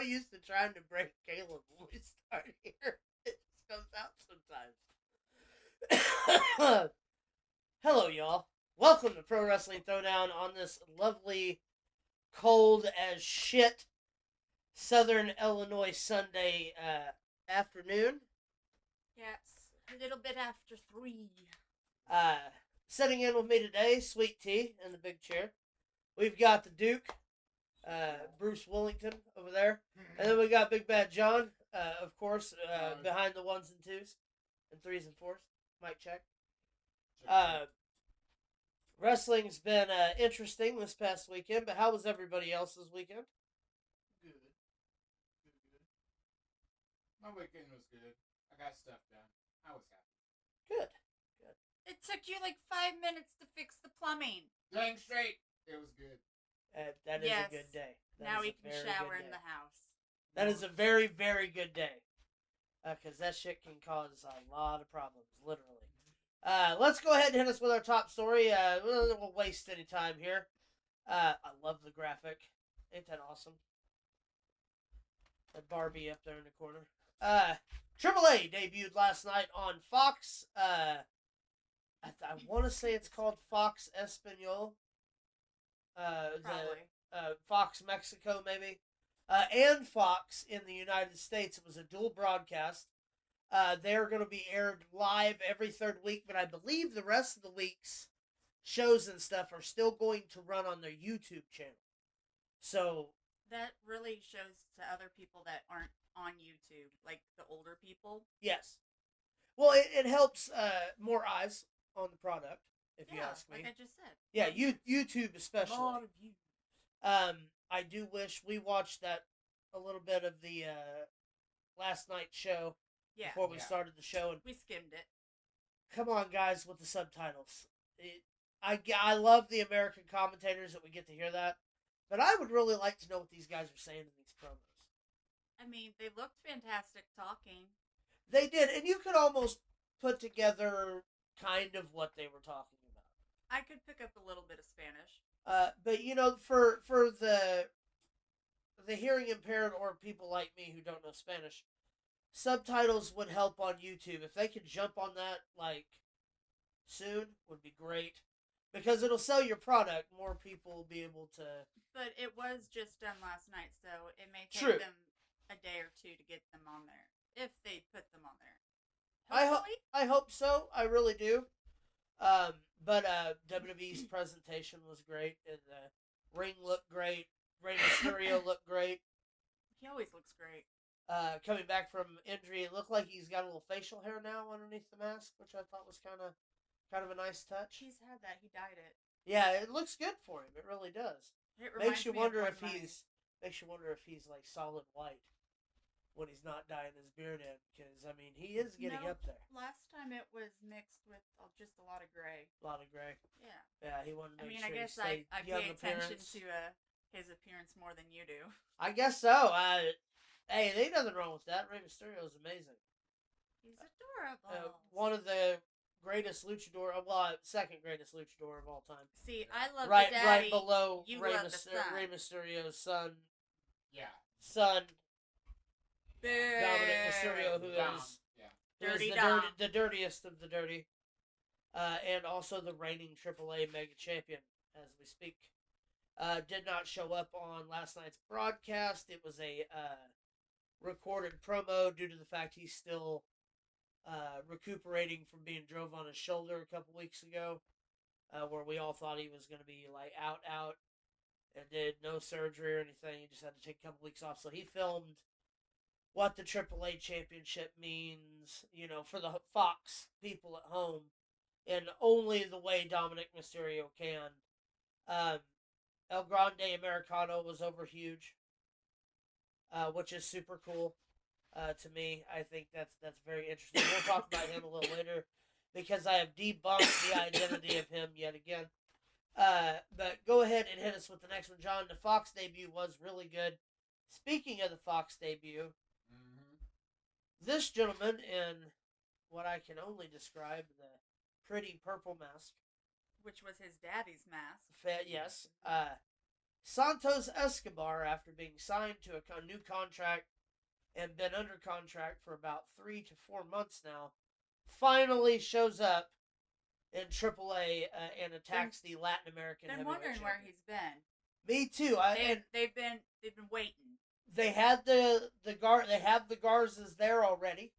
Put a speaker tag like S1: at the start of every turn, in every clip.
S1: used to trying to break Caleb when we start here. It just comes out sometimes. Hello, y'all. Welcome to Pro Wrestling Throwdown on this lovely, cold as shit Southern Illinois Sunday afternoon.
S2: Yes, a little bit after 3.
S1: Sitting in with me today, Sweet Tea in the big chair. We've got the Duke, Bruce Willington over there. And then we got Big Bad John, of course, behind the 1s and 2s and 3s and 4s. Mic check. Wrestling's been interesting this past weekend, but how was everybody else's weekend?
S3: Good. My weekend was good. I got stuff done. I was happy.
S1: Good.
S2: It took you like 5 minutes to fix the plumbing.
S3: Dang straight. It was good.
S1: That is a good day.
S2: Now we can shower in the house.
S1: That is a very, very good day. Because that shit can cause a lot of problems, literally. Let's go ahead and hit us with our top story. We won't waste any time here. I love the graphic. Ain't that awesome? That Barbie up there in the corner. AAA debuted last night on Fox. I want to say it's called Fox Espanol. Fox Mexico, maybe. And Fox in the United States. It was a dual broadcast. They're going to be aired live every third week, but I believe the rest of the week's shows and stuff are still going to run on their YouTube channel. So
S2: that really shows to other people that aren't on YouTube, like the older people.
S1: Yes. Well, it helps more eyes on the product, if you ask me.
S2: Like I just said.
S1: Yeah, YouTube especially.
S2: A lot of views.
S1: I do wish we watched that a little bit of the last night's show before we started the show, and
S2: we skimmed it.
S1: Come on, guys, with the subtitles. I love the American commentators that we get to hear that, but I would really like to know what these guys are saying in these promos.
S2: I mean, they looked fantastic talking.
S1: They did, and you could almost put together kind of what they were talking about.
S2: I could pick up a little bit of Spanish.
S1: But you know, for the hearing impaired or people like me who don't know Spanish, subtitles would help on YouTube. If they could jump on that like soon, would be great, because it'll sell your product. More people will be able to.
S2: But it was just done last night, so it may take them a day or two to get them on there, if they put them on there.
S1: I hope so. I really do. But WWE's presentation was great, and the ring looked great. Rey Mysterio looked great.
S2: He always looks great.
S1: Coming back from injury, it looked like he's got a little facial hair now underneath the mask, which I thought was kind of a nice touch.
S2: He's had that. He dyed it.
S1: Yeah, it looks good for him. It really does.
S2: It
S1: makes you wonder if he's like solid white when he's not dyeing his beard in, because I mean he is getting up there.
S2: Last time it was mixed with just a lot of gray.
S1: A lot of gray.
S2: Yeah.
S1: Yeah, he wanted to make sure.
S2: I guess I pay attention to his appearance more than you do.
S1: I guess so. Hey, there ain't nothing wrong with that. Rey Mysterio is amazing.
S2: He's adorable.
S1: One of the greatest luchador, second greatest luchador of all time.
S2: See, I love
S1: right,
S2: the daddy.
S1: right below
S2: Rey
S1: Mysterio's son.
S3: Yeah.
S1: Son.
S2: Boo.
S1: Dominic Mysterio, who is the dirtiest of the dirty, and also the reigning AAA Mega Champion as we speak. Did not show up on last night's broadcast. It was a recorded promo due to the fact he's still recuperating from being drove on his shoulder a couple weeks ago, where we all thought he was going to be like out, and did no surgery or anything. He just had to take a couple weeks off. So he filmed what the AAA Championship means, you know, for the Fox people at home, in only the way Dominic Mysterio can. El Grande Americano was over huge, which is super cool to me. I think that's very interesting. We'll talk about him a little later, because I have debunked the identity of him yet again. But go ahead and hit us with the next one, John. The Fox debut was really good. Speaking of the Fox debut, this gentleman in what I can only describe the pretty purple mask,
S2: which was his daddy's mask.
S1: yes, Santos Escobar, after being signed to a new contract and been under contract for about 3 to 4 months now, finally shows up in AAA and attacks the Latin American heavyweight
S2: wondering
S1: champion.
S2: where he's been.
S1: Me too.
S2: They've been waiting.
S1: They had the Garzas there already.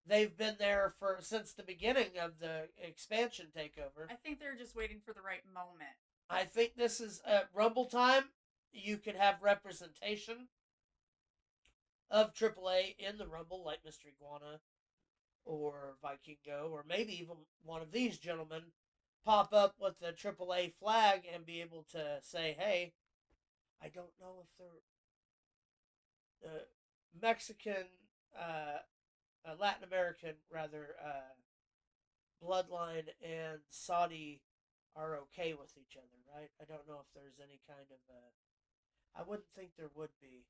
S1: They've been there since the beginning of the expansion takeover.
S2: I think they're just waiting for the right moment.
S1: I think this is Rumble time. You could have representation of AAA in the Rumble, like Mr. Iguana or Vikingo, or maybe even one of these gentlemen pop up with the AAA flag and be able to say, hey, I don't know if they're Mexican, Latin American, rather, bloodline and Saudi are okay with each other, right? I don't know if there's any kind of, I wouldn't think there would be.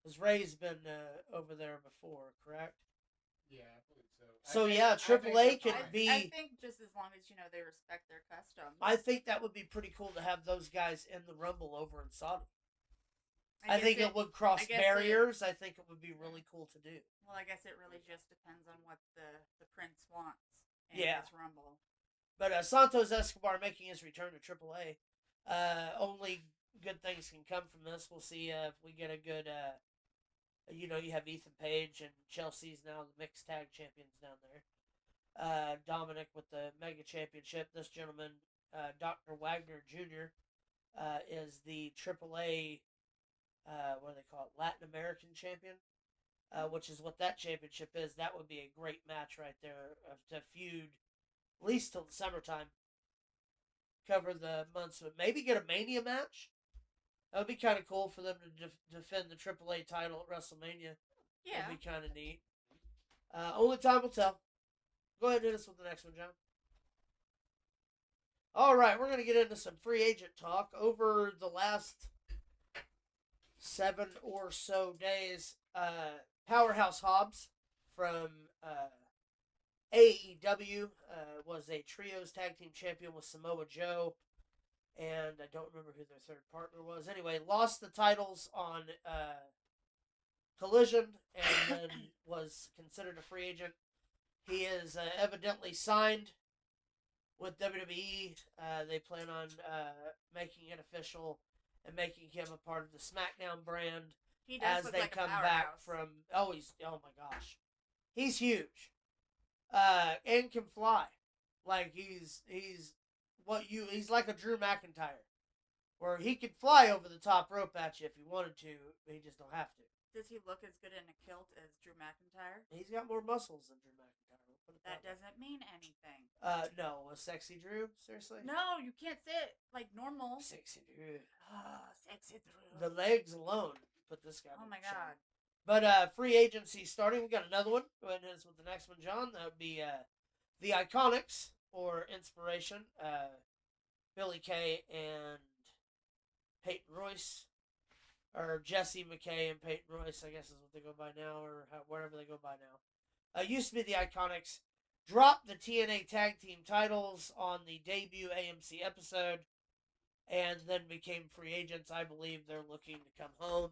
S1: Because Ray's been over there before, correct?
S3: Yeah, I believe so.
S1: AAA could be...
S2: I think just as long as, they respect their customs.
S1: I think that would be pretty cool to have those guys in the Rumble over in Saudi. I think it would cross barriers. I think it would be really cool to do.
S2: Well, I guess it really just depends on what the prince wants in
S1: his
S2: Rumble. But
S1: Santos Escobar making his return to AAA. Only good things can come from this. We'll see if we get a good... you have Ethan Page and Chelsea's now the mixed tag champions down there. Dominic with the Mega Championship. This gentleman, Dr. Wagner Jr., is the AAA, what do they call it, Latin American champion, which is what that championship is. That would be a great match right there to feud, at least till the summertime. Cover the months, but maybe get a Mania match. That would be kind of cool for them to defend the AAA title at WrestleMania.
S2: Yeah.
S1: That would be kind of neat. Only time will tell. Go ahead and hit us with the next one, John. All right, we're going to get into some free agent talk. Over the last 7 or so days, Powerhouse Hobbs from AEW was a trios tag team champion with Samoa Joe. And I don't remember who their third partner was. Anyway, lost the titles on Collision and then was considered a free agent. He is evidently signed with WWE. They plan on making it official and making him a part of the Smackdown brand as they come back from. Oh my gosh, he's huge, and can fly. Like he's like a Drew McIntyre, where he could fly over the top rope at you if he wanted to, but he just don't have to.
S2: Does he look as good in a kilt as Drew McIntyre?
S1: He's got more muscles than Drew McIntyre.
S2: That doesn't mean anything.
S1: No, a sexy Drew? Seriously?
S2: No, you can't say it like normal.
S1: Sexy Drew.
S2: Sexy Drew.
S1: The legs alone put this guy.
S2: Oh my god.
S1: But free agency starting. We got another one. Go ahead and hit us with the next one, John. That would be the Iconics, or Inspiration. Billy Kay and Peyton Royce. Or Jesse McKay and Peyton Royce, I guess is what they go by now, or whatever they go by now. Used to be the Iconics. Dropped the TNA Tag Team titles on the debut AMC episode, and then became free agents. I believe they're looking to come home.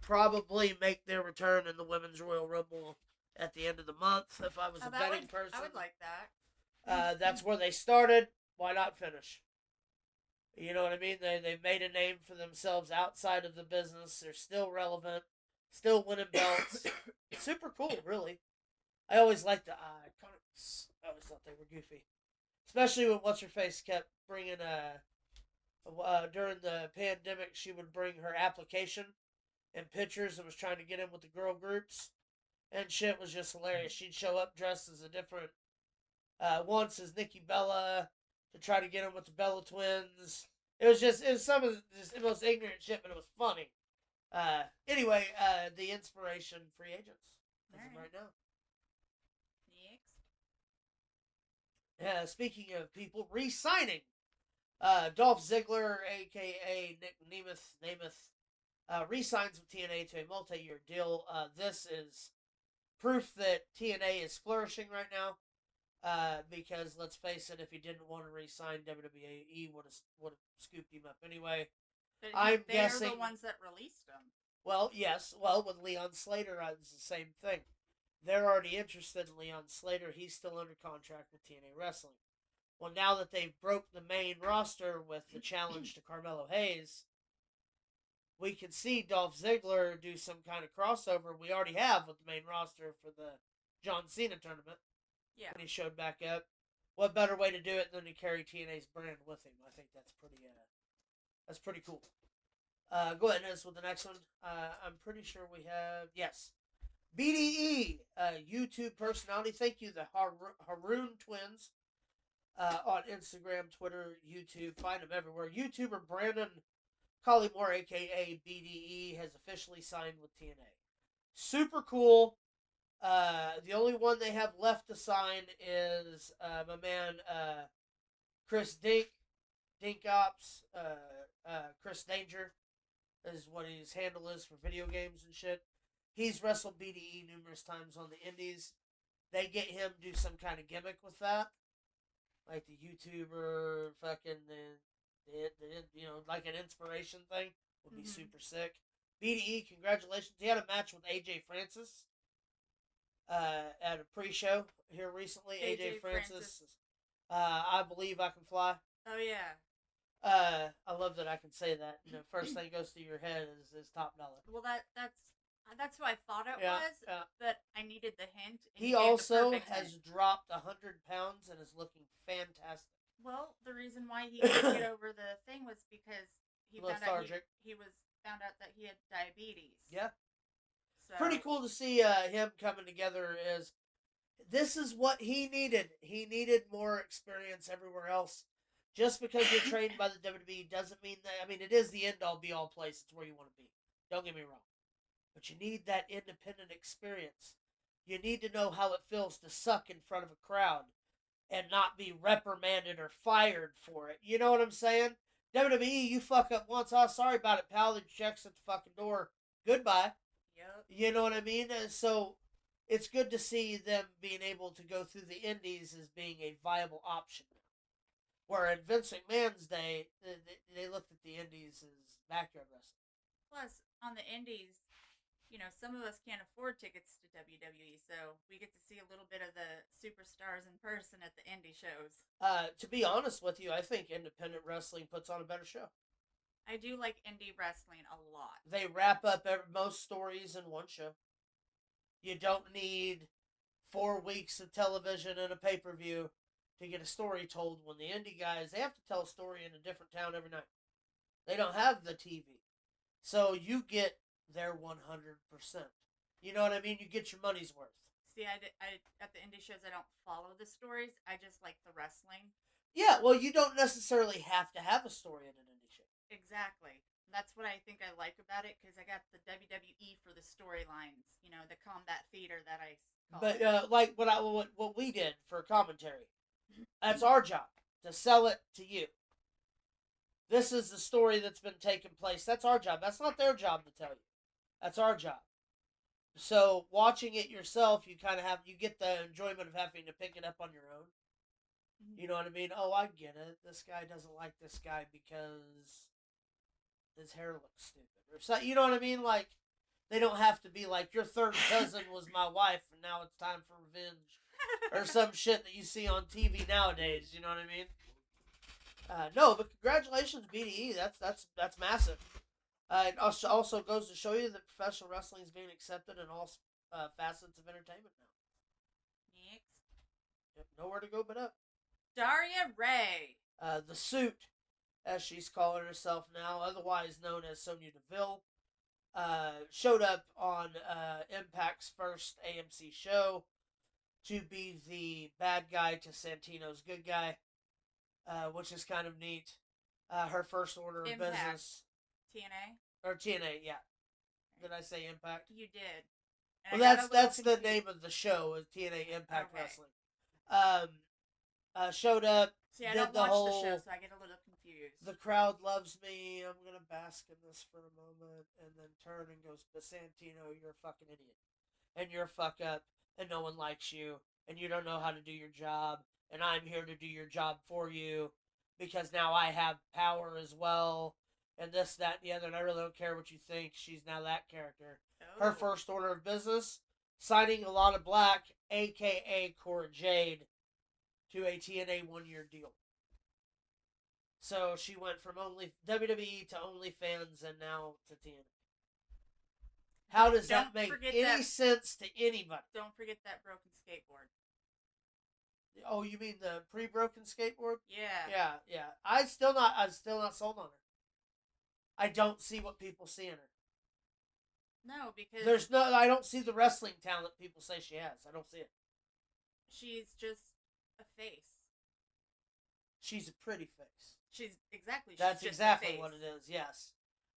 S1: Probably make their return in the Women's Royal Rumble at the end of the month, if I was a betting person.
S2: I would like that.
S1: That's where they started. Why not finish? You know what I mean? They've made a name for themselves outside of the business. They're still relevant. Still winning belts. Super cool, really. I always liked the Iconics. I always thought they were goofy. Especially when What's-Her-Face kept bringing, during the pandemic, she would bring her application and pictures and was trying to get in with the girl groups. And shit was just hilarious. She'd show up dressed as a different, once as Nikki Bella, to try to get in with the Bella twins. It was some of the most ignorant shit, but it was funny. Anyway, the Inspiration free agents as of right now.
S2: Next.
S1: Speaking of people re-signing, Dolph Ziggler, a.k.a. Nic Nemeth, re-signs with TNA to a multi-year deal. This is proof that TNA is flourishing right now, because let's face it, if he didn't want to re-sign, WWE would have scooped him up anyway.
S2: But
S1: I'm
S2: they're
S1: guessing
S2: the ones that released him.
S1: Well, yes. Well, with Leon Slater, it's the same thing. They're already interested in Leon Slater. He's still under contract with TNA Wrestling. Well, now that they've broke the main roster with the challenge to Carmelo Hayes, we can see Dolph Ziggler do some kind of crossover. We already have with the main roster for the John Cena tournament.
S2: Yeah.
S1: When he showed back up. What better way to do it than to carry TNA's brand with him? I think that's pretty cool. Go ahead and hit us with the next one. I'm pretty sure we have, yes. BDE, YouTube personality. Thank you, the Haroon twins. On Instagram, Twitter, YouTube. Find them everywhere. YouTuber Brandon Collymore, a.k.a. BDE, has officially signed with TNA. Super cool. The only one they have left to sign is my man Chris Dinkops, Chris Danger is what his handle is for video games and shit. He's wrestled BDE numerous times on the indies. They get him do some kind of gimmick with that, like the YouTuber fucking like an inspiration thing would be super sick. BDE, congratulations! He had a match with AJ Francis at a pre-show here recently. AJ Francis. I believe I can fly.
S2: Oh yeah.
S1: I love that I can say that. The first thing goes through your head is top dollar.
S2: Well, that's who I thought it was, but I needed the hint.
S1: He also has dropped 100 pounds and is looking fantastic.
S2: Well, the reason why he didn't get over the thing was because he found out that he had diabetes.
S1: Yeah.
S2: So.
S1: Pretty cool to see him coming together. This is what he needed. He needed more experience everywhere else. Just because you're trained by the WWE doesn't mean that. I mean, it is the end-all, be-all place. It's where you want to be. Don't get me wrong. But you need that independent experience. You need to know how it feels to suck in front of a crowd and not be reprimanded or fired for it. You know what I'm saying? WWE, you fuck up once. Oh, sorry about it, pal. The check's at the fucking door. Goodbye.
S2: Yep.
S1: You know what I mean? So it's good to see them being able to go through the indies as being a viable option. Where in Vince McMahon's day, they looked at the indies as backyard wrestling.
S2: Plus, on the indies, some of us can't afford tickets to WWE, so we get to see a little bit of the superstars in person at the indie shows.
S1: To be honest with you, I think independent wrestling puts on a better show.
S2: I do like indie wrestling a lot.
S1: They wrap up most stories in one show. You don't need 4 weeks of television and a pay-per-view to get a story told. When the indie guys, they have to tell a story in a different town every night. They don't have the TV. So you get their 100%. You know what I mean? You get your money's worth.
S2: See, I at the indie shows, I don't follow the stories. I just like the wrestling.
S1: Yeah, well, you don't necessarily have to have a story in an indie show.
S2: Exactly. That's what I think I like about it, because I got the WWE for the storylines. The combat theater that I call it.
S1: But like what we did for commentary, that's our job to sell it to you. This is the story that's been taking place. That's our job. That's not their job to tell you. That's our job. So watching it yourself, you get the enjoyment of having to pick it up on your own. Mm-hmm. You know what I mean? Oh, I get it. This guy doesn't like this guy because his hair looks stupid, or so. You know what I mean? Like, they don't have to be like, your third cousin was my wife, and now it's time for revenge, or some shit that you see on TV nowadays. You know what I mean? No, but congratulations, BDE. That's massive. It also goes to show you that professional wrestling is being accepted in all facets of entertainment now.
S2: Next.
S1: Yep, nowhere to go but up.
S2: Daria Ray.
S1: The Suit, as she's calling herself now, otherwise known as Sonya Deville, showed up on Impact's first AMC show to be the bad guy to Santino's good guy, which is kind of neat. Her first order of business.
S2: TNA?
S1: Or TNA, yeah. Did I say Impact?
S2: You did. And
S1: well, that's the name of the show, is TNA Impact Wrestling. Showed up.
S2: See, I don't watch the show, so I get a little confused.
S1: The crowd loves me. I'm gonna bask in this for a moment, and then turn and goes, but Santino, you're a fucking idiot, and you're a fuck up, and no one likes you, and you don't know how to do your job, and I'm here to do your job for you because now I have power as well, and this, that, and the other, and I really don't care what you think. She's now that character.
S2: Oh.
S1: Her first order of business, signing a lot of black, a.k.a. Cora Jade, to a TNA one-year deal. So she went from WWE to OnlyFans and now to TNA. How does that make any sense to anybody?
S2: Don't forget that broken skateboard.
S1: Oh, you mean the pre-broken skateboard?
S2: Yeah.
S1: Yeah. I'm still not sold on her. I don't see what people see in her.
S2: No, because
S1: I don't see the wrestling talent people say she has. I don't see it.
S2: She's just a face.
S1: She's a pretty face.
S2: That's
S1: exactly what it is. Yes.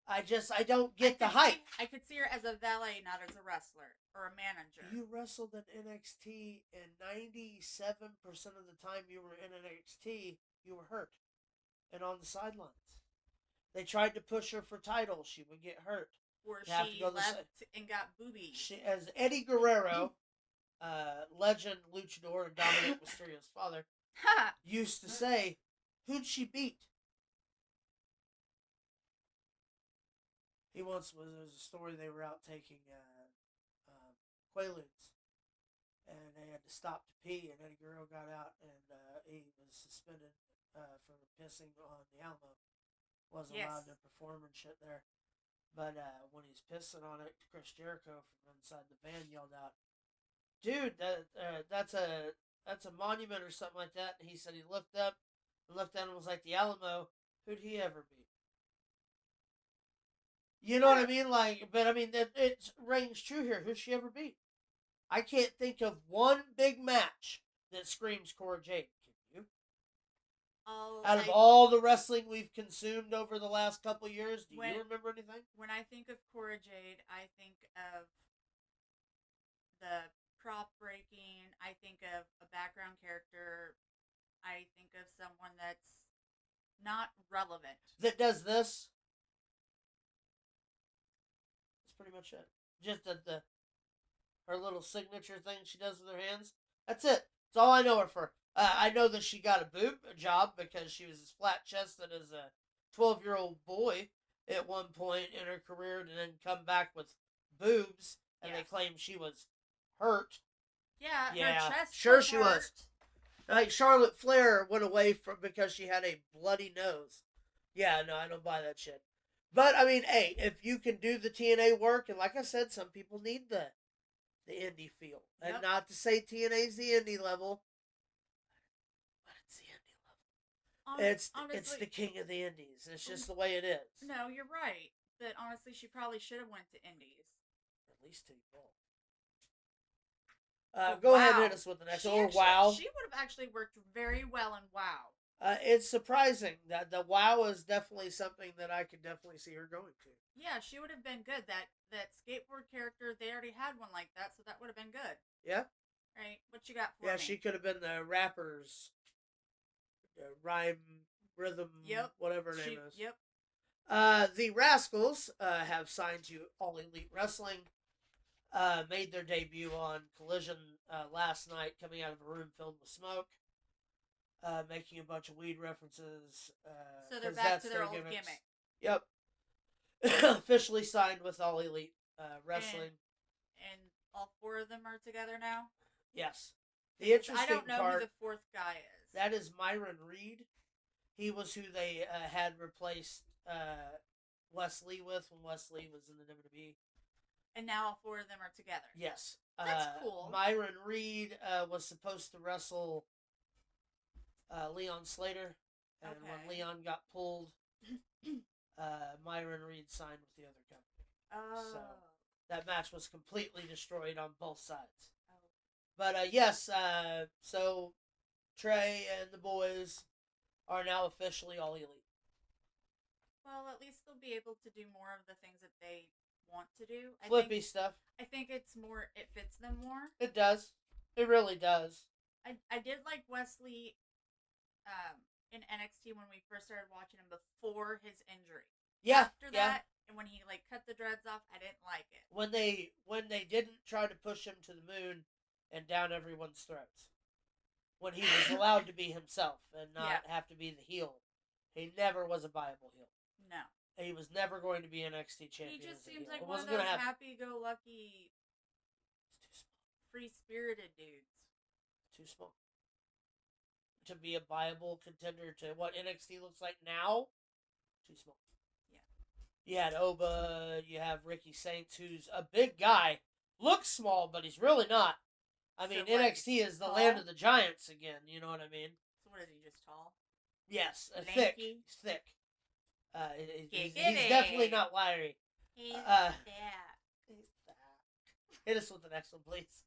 S1: I don't get the hype.
S2: I could see her as a valet, not as a wrestler or a manager.
S1: You wrestled in NXT, and 97% of the time you were in NXT, you were hurt and on the sidelines. They tried to push her for titles. She would get hurt.
S2: Or she left and got boobies.
S1: As Eddie Guerrero, legend luchador and Dominic Mysterio's father, used to say, who'd she beat? There was a story they were out taking Quaaludes, and they had to stop to pee, and Eddie Guerrero got out, and he was suspended for pissing on the Alamo. Wasn't allowed to perform and shit there. But when he's pissing on it, Chris Jericho from inside the band yelled out, "Dude, that's a monument or something like that." And he said he looked up and was like, "The Alamo, who'd he ever beat?" You know what I mean? But I mean, it rings true here. Who's she ever beat? I can't think of one big match that screams Cora Jade. Can you? Out of all the wrestling we've consumed over the last couple of years, do you remember anything?
S2: When I think of Cora Jade, I think of the prop breaking. I think of a background character. I think of someone that's not relevant.
S1: That does this. That's pretty much it. Just her little signature thing she does with her hands. That's it. That's all I know her for. I know that she got a job because she was as flat-chested as a 12-year-old boy at one point in her career, and then come back with boobs, and they claim she was hurt.
S2: Yeah, her chest
S1: sure she was. Like Charlotte Flair went away because she had a bloody nose. Yeah, no, I don't buy that shit. But I mean, hey, if you can do the TNA work, and like I said, some people need the indie feel, and not to say TNA's the indie level, but it's the indie level. Honestly, it's the king of the indies. It's just the way it is.
S2: No, you're right. But honestly, she probably should have went to indies.
S1: At least to evolve. Go ahead and hit us with the next one. WoW.
S2: She would have actually worked very well in WoW.
S1: It's surprising that the WoW is definitely something that I could definitely see her going to.
S2: Yeah, she would have been good. That skateboard character, they already had one like that, so that would have been good.
S1: Yeah.
S2: Right? What you got for me?
S1: Yeah, she could have been the rapper's rhyme, rhythm, whatever her name is.
S2: Yep.
S1: The Rascals have signed to All Elite Wrestling. Made their debut on Collision last night, coming out of a room filled with smoke. Making a bunch of weed references.
S2: So they're back to their old gimmick.
S1: Yep. Officially signed with All Elite Wrestling.
S2: And all four of them are together now?
S1: Yes. The interesting
S2: I don't know who the fourth guy is.
S1: That is Myron Reed. He was who they had replaced Wes Lee with when Wes Lee was in the WWE.
S2: And now all four of them are together.
S1: Yes.
S2: That's cool.
S1: Myron Reed was supposed to wrestle Leon Slater. And when Leon got pulled, Myron Reed signed with the other company.
S2: Oh.
S1: So that match was completely destroyed on both sides. Oh. But yes, so Trey and the boys are now officially All Elite.
S2: Well, at least they'll be able to do more of the things that they want to do.
S1: Flippy stuff.
S2: I think it fits them more.
S1: It does. It really does.
S2: I did like Wesley in NXT when we first started watching him before his injury.
S1: Yeah.
S2: After that, and when he cut the dreads off, I didn't like it.
S1: When they didn't try to push him to the moon and down everyone's throats. When he was allowed to be himself and not have to be the heel. He never was a viable heel.
S2: No.
S1: He was never going to be NXT champion.
S2: He just seems like
S1: it
S2: one of those happy-go-lucky, free-spirited dudes.
S1: Too small. To be a viable contender to what NXT looks like now, too small.
S2: Yeah.
S1: You had Oba, you have Ricky Saints, who's a big guy. Looks small, but he's really not. I mean,
S2: so
S1: NXT is the land of the giants again, you know what I mean?
S2: So what is he, just tall?
S1: Yes, thick. He's thick. He's
S2: Giggity.
S1: Definitely not wiry.
S2: He's fat.
S1: He's fat. Hit us with the next one, please.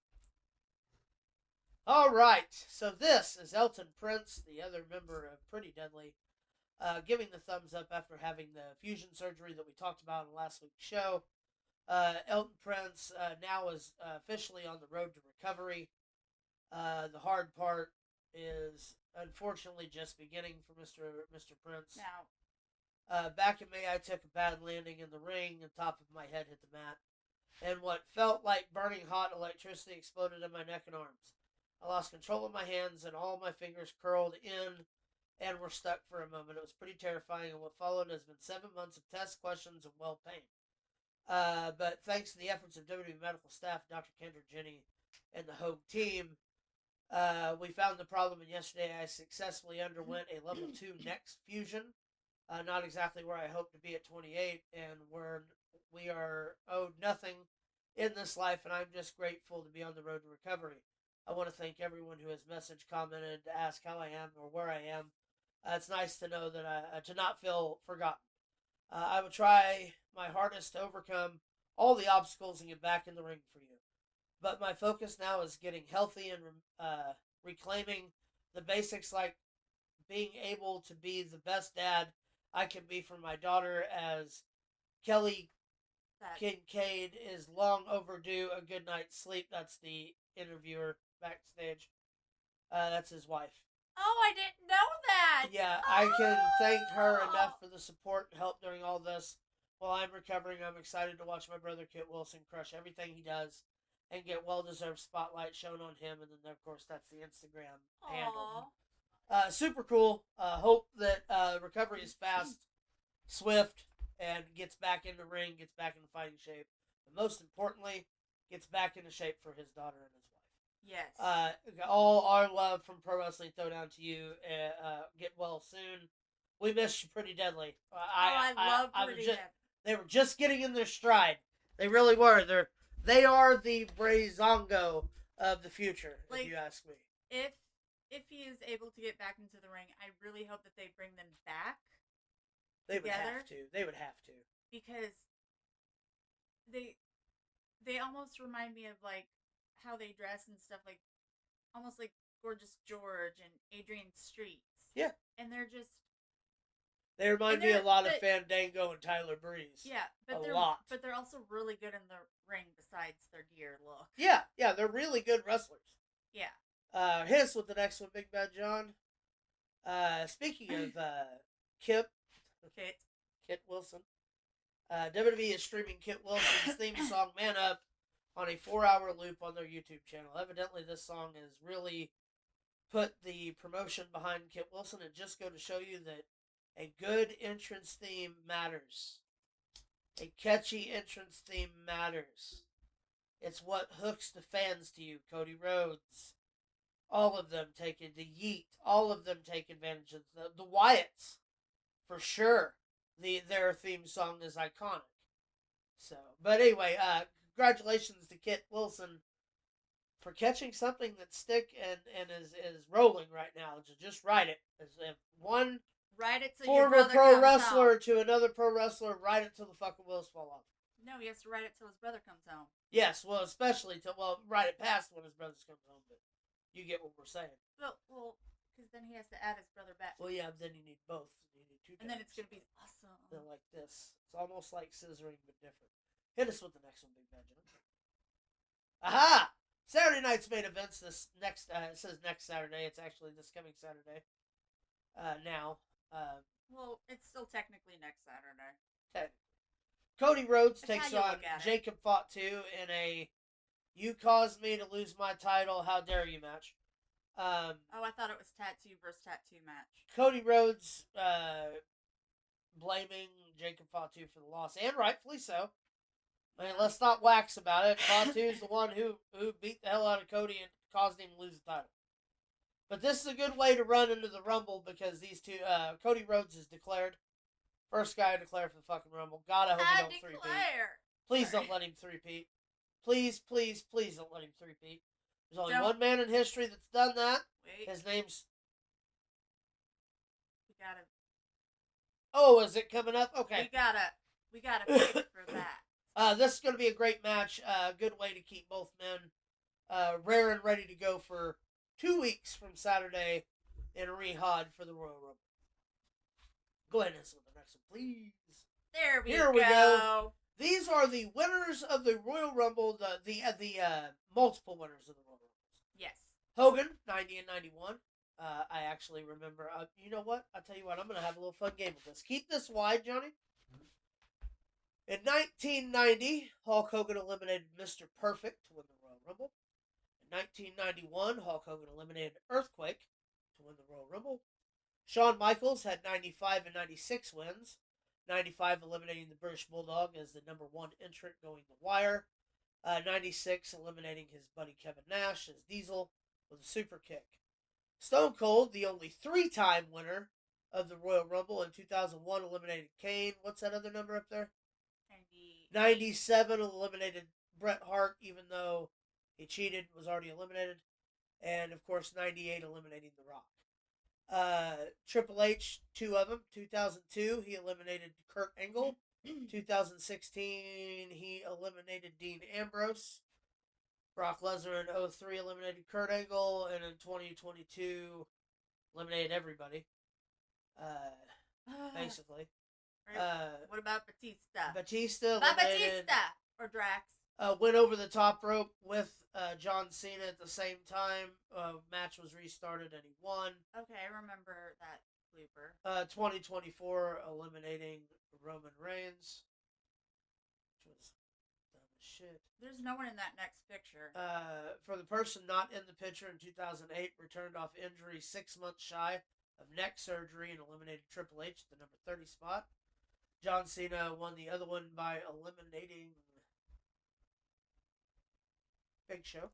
S1: All right, so this is Elton Prince, the other member of Pretty Deadly, giving the thumbs up after having the fusion surgery that we talked about in last week's show. Elton Prince now is officially on the road to recovery. The hard part is unfortunately just beginning for Mr. Prince.
S2: Now,
S1: back in May, I took a bad landing in the ring and top of my head hit the mat. And what felt like burning hot electricity exploded in my neck and arms. I lost control of my hands and all my fingers curled in and were stuck for a moment. It was pretty terrifying, and what followed has been 7 months of tests, questions, and well pain. But thanks to the efforts of WWE medical staff, Dr. Kendra, Jenny, and the Hogue team, we found the problem, and yesterday I successfully underwent a level 2 neck fusion. Not exactly where I hope to be at 28, and we are owed nothing in this life, and I'm just grateful to be on the road to recovery. I want to thank everyone who has messaged, commented, to ask how I am or where I am. It's nice to know that to not feel forgotten. I will try my hardest to overcome all the obstacles and get back in the ring for you. But my focus now is getting healthy and reclaiming the basics, like being able to be the best dad I can be for my daughter, as Kelly Kincaid is long overdue a good night's sleep. That's the interviewer backstage. That's his wife.
S2: Oh, I didn't know that.
S1: Yeah, I can thank her enough for the support and help during all this. While I'm recovering, I'm excited to watch my brother Kit Wilson crush everything he does and get well-deserved spotlight shown on him. And then, of course, that's the Instagram handle. Super cool. Hope that recovery is fast, swift, and gets back in the ring, gets back into fighting shape. And most importantly, gets back into shape for his daughter and his wife.
S2: Yes.
S1: All our love from Pro Wrestling Throwdown to you. Get well soon. We miss you, Pretty Deadly.
S2: I love Pretty Deadly.
S1: They were just getting in their stride. They really were. They are the Brazongo of the future, if you ask me.
S2: If he is able to get back into the ring, I really hope that they bring them back.
S1: They would have to. They would have to.
S2: Because they almost remind me of like how they dress and stuff, like almost like Gorgeous George and Adrian Streets.
S1: Yeah.
S2: And they're just...
S1: They remind me a lot of Fandango and Tyler Breeze.
S2: Yeah. But But they're also really good in the ring besides their gear look.
S1: Yeah. Yeah, they're really good wrestlers.
S2: Yeah.
S1: Hit us with the next one, Big Bad John. Speaking of Kit Wilson, WWE is streaming Kit Wilson's theme song "Man Up" on a 4-hour loop on their YouTube channel. Evidently, this song has really put the promotion behind Kit Wilson, and just go to show you that a good entrance theme matters. A catchy entrance theme matters. It's what hooks the fans to you. Cody Rhodes. All of them take it. The Yeet. All of them take advantage of the Wyatts. For sure. Their theme song is iconic. So, but anyway, congratulations to Kit Wilson for catching something that stick and is rolling right now. Just ride it. One
S2: ride it till
S1: former
S2: your brother
S1: pro
S2: comes
S1: wrestler
S2: home.
S1: To another pro wrestler, ride it till the fucking wheels fall off.
S2: No, he has to ride it till his brother comes home.
S1: Yes, well, especially ride it past when his brother comes home. But you get what we're saying.
S2: Well, because then he has to add his brother back.
S1: Well, yeah, then you need both. You need two.
S2: And then it's gonna be awesome.
S1: They're like this. It's almost like scissoring, but different. Hit us with the next one, Big Benjamin. Aha! Saturday night's main events. This next, it says next Saturday. It's actually this coming Saturday. Now.
S2: Well, it's still technically next Saturday.
S1: Technically. Cody Rhodes
S2: That's
S1: takes on Jacob Fatu in a You caused me to lose my title. How dare you, match?
S2: I thought it was tattoo versus tattoo match.
S1: Cody Rhodes blaming Jacob Fatu for the loss, and rightfully so. I mean, let's not wax about it. Fatu's the one who beat the hell out of Cody and caused him to lose the title. But this is a good way to run into the Rumble because these two, Cody Rhodes is declared. First guy to declare for the fucking Rumble. God, I hope he don't three-peat. Please don't let him three-peat. Please, please, please don't let him three-peat. There's only one man in history that's done that.
S2: Wait.
S1: His name's...
S2: We gotta...
S1: Oh, is it coming up? Okay.
S2: We gotta pick for that.
S1: This is going to be a great match. Good way to keep both men rare and ready to go for 2 weeks from Saturday in Riyadh for the Royal Rumble. Go ahead and answer the next one, please.
S2: Here we go.
S1: These are the winners of the Royal Rumble, the multiple winners of the Royal Rumbles.
S2: Yes.
S1: Hogan, 90 and 91. I actually remember, you know what? I'll tell you what, I'm going to have a little fun game with this. Keep this wide, Johnny. In 1990, Hulk Hogan eliminated Mr. Perfect to win the Royal Rumble. In 1991, Hulk Hogan eliminated Earthquake to win the Royal Rumble. Shawn Michaels had 95 and 96 wins. 95 eliminating the British Bulldog as the number one entrant going the wire. 96 eliminating his buddy Kevin Nash as Diesel with a super kick. Stone Cold, the only three-time winner of the Royal Rumble in 2001, eliminated Kane. What's that other number up there? 97 eliminated Bret Hart, even though he cheated, was already eliminated. And, of course, 98 eliminating The Rock. Triple H, two of them. 2002, he eliminated Kurt Angle. 2016, he eliminated Dean Ambrose. Brock Lesnar in 03 eliminated Kurt Angle. And in 2022, eliminated everybody. Basically.
S2: What about Batista?
S1: Batista
S2: or Drax.
S1: Went over the top rope with John Cena at the same time. Match was restarted and he won.
S2: Okay, I remember that blooper.
S1: 2024 eliminating Roman Reigns, which was dumb as shit.
S2: There's no one in that next picture.
S1: For the person not in the picture in 2008, returned off injury 6 months shy of neck surgery and eliminated Triple H at the number 30 spot. John Cena won the other one by eliminating Big Show.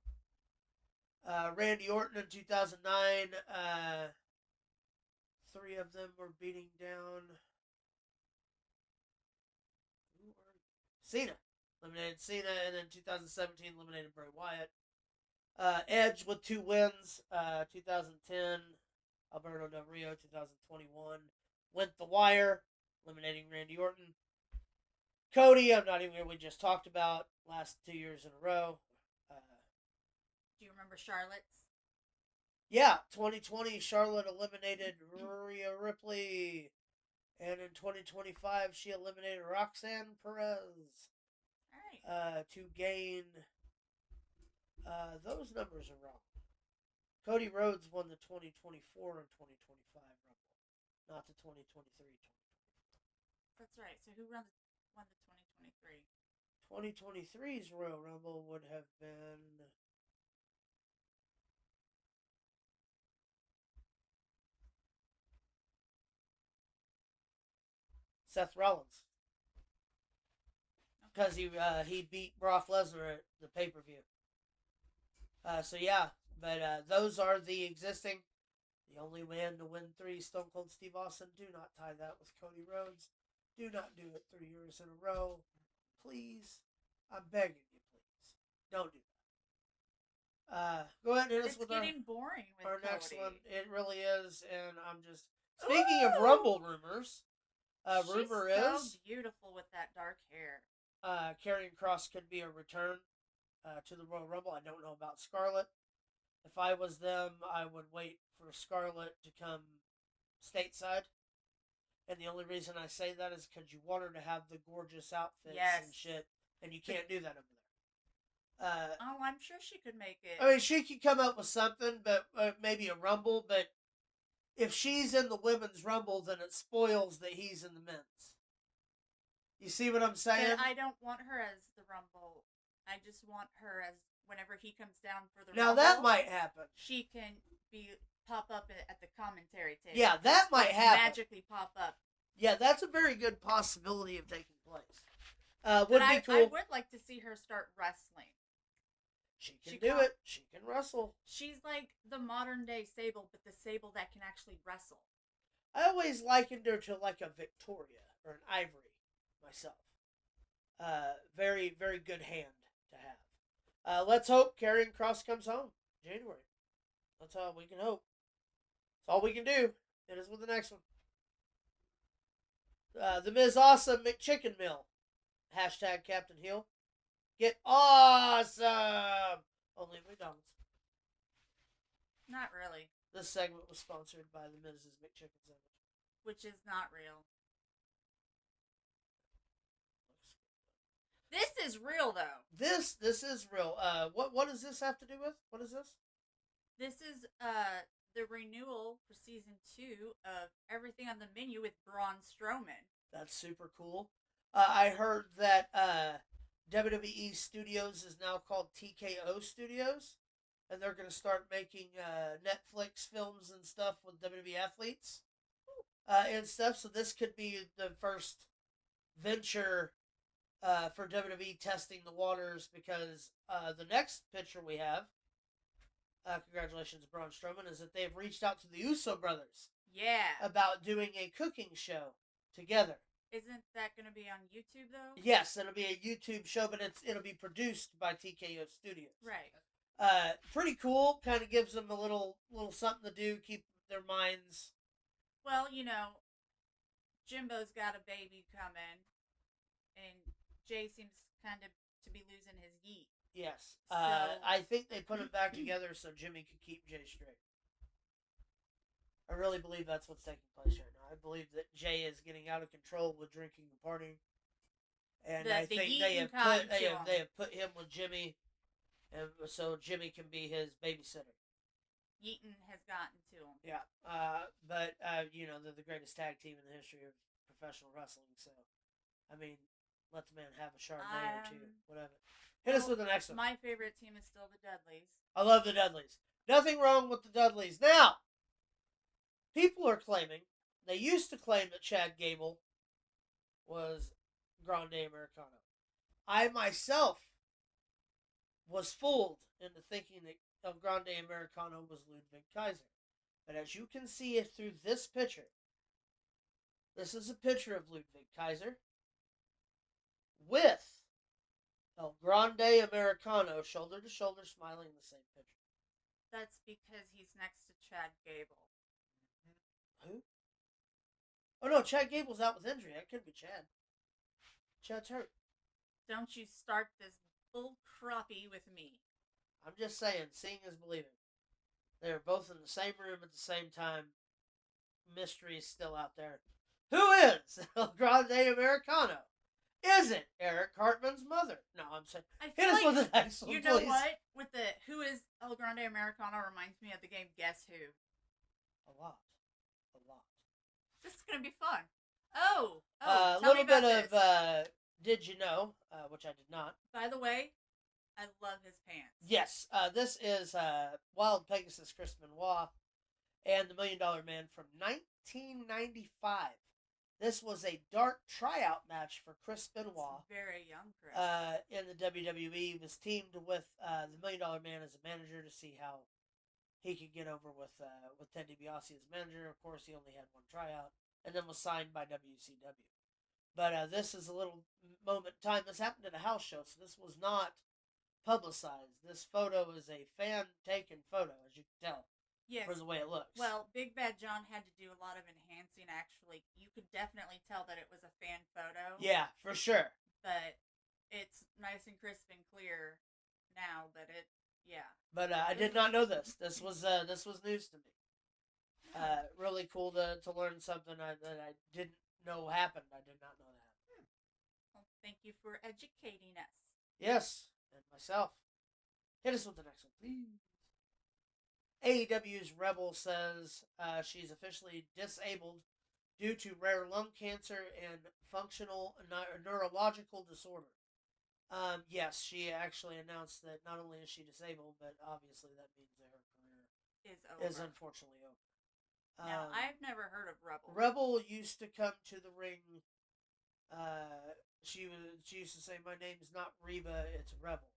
S1: Randy Orton in 2009. Three of them were beating down Cena. Eliminated Cena, and then 2017 eliminated Bray Wyatt. Edge with 2 wins. 2010, Alberto Del Rio. 2021 went the wire, eliminating Randy Orton. Cody, I'm not even here. We just talked about last 2 years in a row.
S2: Do you remember Charlotte's?
S1: Yeah, 2020, Charlotte eliminated Rhea Ripley. And in 2025, she eliminated Roxanne Perez.
S2: All right.
S1: To gain... those numbers are wrong. Cody Rhodes won the 2024 and 2025 Rumble, not the 2023.
S2: That's right. So who won the 2023?
S1: 2023's Royal Rumble would have been... Seth Rollins. Because he beat Brock Lesnar at the pay-per-view. So yeah, but those are the existing. The only man to win 3, Stone Cold Steve Austin. Do not tie that with Cody Rhodes. Do not do it 3 years in a row. Please. I'm begging you, please. Don't do that. Go ahead and hit us with
S2: getting boring with
S1: our
S2: Cody.
S1: next one. It really is, and I'm just... Speaking of Rumble rumors... rumor
S2: She's
S1: is
S2: so beautiful with that dark hair.
S1: Karrion Kross could be a return to the Royal Rumble. I don't know about Scarlett. If I was them, I would wait for Scarlett to come stateside. And the only reason I say that is because you want her to have the gorgeous outfits and shit, and you can't do that over there.
S2: I'm sure she could make it.
S1: I mean, she could come up with something, but maybe a Rumble, but if she's in the women's Rumble, then it spoils that he's in the men's. You see what I'm saying?
S2: But I don't want her as the Rumble. I just want her as whenever he comes down for the
S1: Now
S2: Rumble,
S1: that might happen.
S2: she can pop up at the commentary table.
S1: Yeah, that might happen.
S2: Magically pop up.
S1: Yeah, that's a very good possibility of taking place.
S2: Would be cool. I would like to see her start wrestling.
S1: She can do it. She can wrestle.
S2: She's like the modern day Sable, but the Sable that can actually wrestle.
S1: I always likened her to like a Victoria or an Ivory myself. Very, very good hand to have. Let's hope Karrion Kross comes home January. That's all we can hope. That's all we can do. Hit us with the next one. The Miz Awesome McChicken Mill. Hashtag Captain Heel. Get awesome! Only at McDonald's.
S2: Not really.
S1: This segment was sponsored by the Miz's McChicken sandwich.
S2: Which is not real. This is real, though.
S1: This is real. What does this have to do with? What is this?
S2: This is the renewal for season 2 of everything on the menu with Braun Strowman.
S1: That's super cool. I heard that WWE Studios is now called TKO Studios, and they're going to start making Netflix films and stuff with WWE athletes and stuff. So this could be the first venture for WWE testing the waters, because the next picture we have, congratulations Braun Strowman, is that they've reached out to the Uso brothers.
S2: Yeah.
S1: About doing a cooking show together.
S2: Isn't that going to be on YouTube, though?
S1: Yes, it'll be a YouTube show, but it'll be produced by TKO Studios.
S2: Right.
S1: Pretty cool. Kind of gives them a little something to do, keep their minds.
S2: Well, you know, Jimbo's got a baby coming, and Jay seems kind of to be losing his yeet.
S1: Yes.
S2: So,
S1: I think they put it back together so Jimmy could keep Jay straight. I really believe that's what's taking place right now. I believe that Jay is getting out of control with drinking and partying, and I think they have put him with Jimmy, and so Jimmy can be his babysitter.
S2: Yeaton has gotten to him.
S1: Yeah, but you know, they're the greatest tag team in the history of professional wrestling. So, I mean, let the man have a Chardonnay or two, whatever. Hit us with the next one.
S2: My favorite team is still the Dudleys.
S1: I love the Dudleys. Nothing wrong with the Dudleys. Now, people are claiming, they used to claim that Chad Gable was Grande Americano. I myself was fooled into thinking that El Grande Americano was Ludwig Kaiser. But as you can see through this picture, this is a picture of Ludwig Kaiser with El Grande Americano shoulder to shoulder smiling in the same picture.
S2: That's because he's next to Chad Gable.
S1: Who? Oh no, Chad Gable's out with injury. That could be Chad. Chad's hurt.
S2: Don't you start this bull crappie with me.
S1: I'm just saying, seeing is believing. They're both in the same room at the same time. Mystery is still out there. Who is El Grande Americano? Is it Eric Cartman's mother? No, I'm saying. Hit us with the next one,
S2: you know
S1: please.
S2: what? With the who is El Grande Americano reminds me of the game Guess Who.
S1: A lot.
S2: This is gonna be fun. Oh,
S1: a little bit of Did You Know, which I did not.
S2: By the way, I love his pants.
S1: Yes, this is Wild Pegasus Chris Benoit and the $1 Million Man from 1995. This was a dark tryout match for Chris Benoit.
S2: Very young Chris.
S1: In the WWE. He was teamed with the $1 Million Man as a manager to see how he could get over with Ted DiBiase as manager. Of course, he only had one tryout, and then was signed by WCW. But this is a little moment in time. This happened at a house show, so this was not publicized. This photo is a fan-taken photo, as you can tell.
S2: Yes.
S1: For the way it looks.
S2: Well, Big Bad John had to do a lot of enhancing, actually. You could definitely tell that it was a fan photo.
S1: Yeah, for sure.
S2: But it's nice and crisp and clear now, but yeah.
S1: But I did not know this. This was news to me. Really cool to learn something that I didn't know happened. I did not know that.
S2: Well, thank you for educating us.
S1: Yes, and myself. Hit us with the next one, please. AEW's Rebel says she's officially disabled due to rare lung cancer and functional neurological disorder. Yes, she actually announced that not only is she disabled, but obviously that means that her career is unfortunately over.
S2: Now, I've never heard of Rebel.
S1: Rebel used to come to the ring. She used to say, "My name's not Reba, it's Rebel,"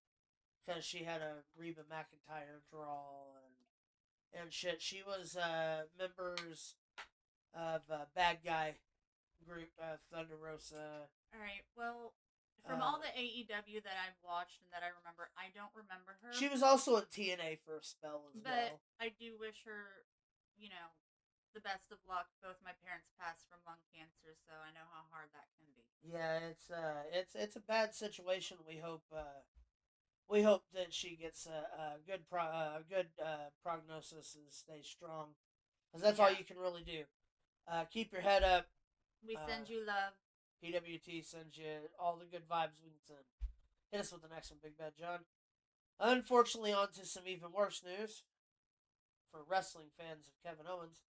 S1: because she had a Reba McEntire drawl and shit. She was members of Bad Guy group, Thunder Rosa.
S2: All right, well, from all the AEW that I've watched and that I remember, I don't remember her.
S1: She was also in TNA for a spell as well.
S2: But I do wish her, the best of luck. Both my parents passed from lung cancer, so I know how hard that can be.
S1: Yeah, it's a bad situation. We hope that she gets a good prognosis and stays strong, because that's all you can really do. Keep your head up.
S2: We send you love.
S1: PWT sends you all the good vibes we can send. Hit us with the next one, Big Bad John. Unfortunately, on to some even worse news for wrestling fans of Kevin Owens.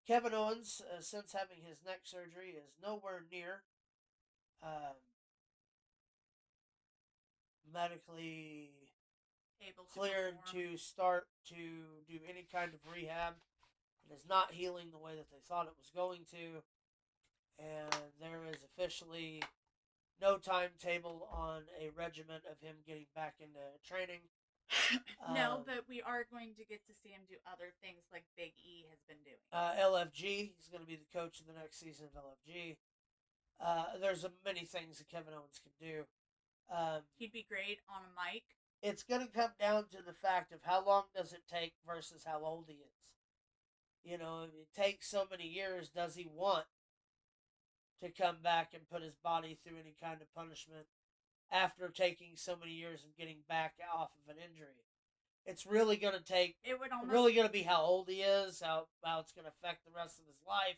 S1: Kevin Owens, since having his neck surgery, is nowhere near medically
S2: able
S1: cleared to start to do any kind of rehab. It is not healing the way that they thought it was going to. And there is officially no timetable on a regimen of him getting back into training.
S2: No, but we are going to get to see him do other things like Big E has been doing.
S1: LFG, he's going to be the coach of the next season of LFG. There's many things that Kevin Owens can do.
S2: He'd be great on a mic.
S1: It's going to come down to the fact of how long does it take versus how old he is. If it takes so many years, does he want to come back and put his body through any kind of punishment after taking so many years of getting back off of an injury? It's really going to take. It would almost really going to be how old he is, how it's going to affect the rest of his life.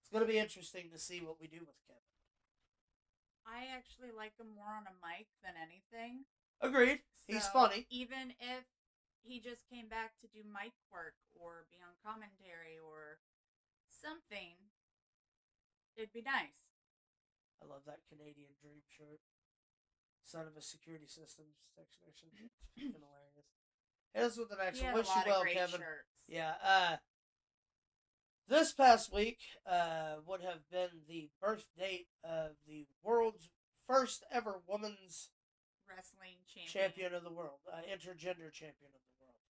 S1: It's going to be interesting to see what we do with Kevin.
S2: I actually like him more on a mic than anything.
S1: Agreed. So he's funny.
S2: Even if he just came back to do mic work or be on commentary or something, it'd be nice.
S1: I love that Canadian Dream shirt. Son of a security systems technician. It's fucking hilarious. Hit us with the next one. Wish you well, Kevin. Shirts. Yeah. This past week would have been the birth date of the world's first ever women's
S2: wrestling
S1: champion of the world, intergender champion of the world.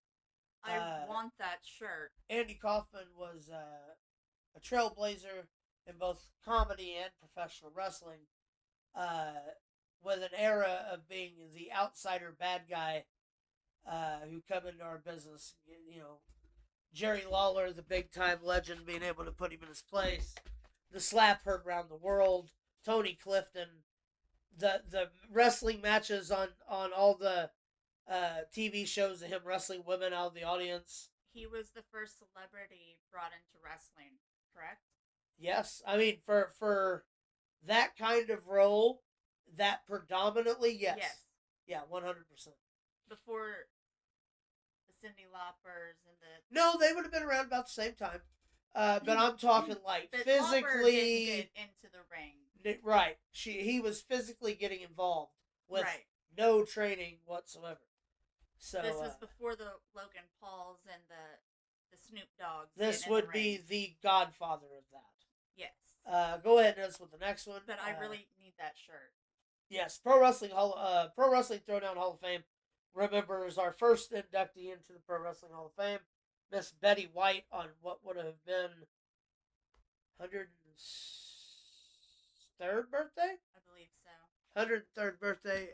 S2: I want that shirt.
S1: Andy Kaufman was a trailblazer in both comedy and professional wrestling, with an era of being the outsider bad guy who come into our business. Jerry Lawler, the big-time legend, being able to put him in his place. The slap heard around the world. Tony Clifton. The wrestling matches on all the TV shows of him wrestling women out of the audience.
S2: He was the first celebrity brought into wrestling, correct?
S1: Yes. I mean, for that kind of role, that predominantly, yes. Yeah, 100%.
S2: Before the Cyndi Laupers and the...
S1: No, they would have been around about the same time. But I'm talking like
S2: but
S1: physically...
S2: Lauper didn't get into the ring.
S1: Right. He was physically getting involved with no training whatsoever. So
S2: this was before the Logan Pauls and the Snoop Dogs.
S1: This would be the godfather of that.
S2: Yes.
S1: Go ahead and hit us with the next one.
S2: But I really need that shirt.
S1: Yes, Pro Wrestling Throwdown Hall of Fame remembers our first inductee into the Pro Wrestling Hall of Fame, Miss Betty White, on what would have been 103rd birthday?
S2: I believe so.
S1: 103rd birthday.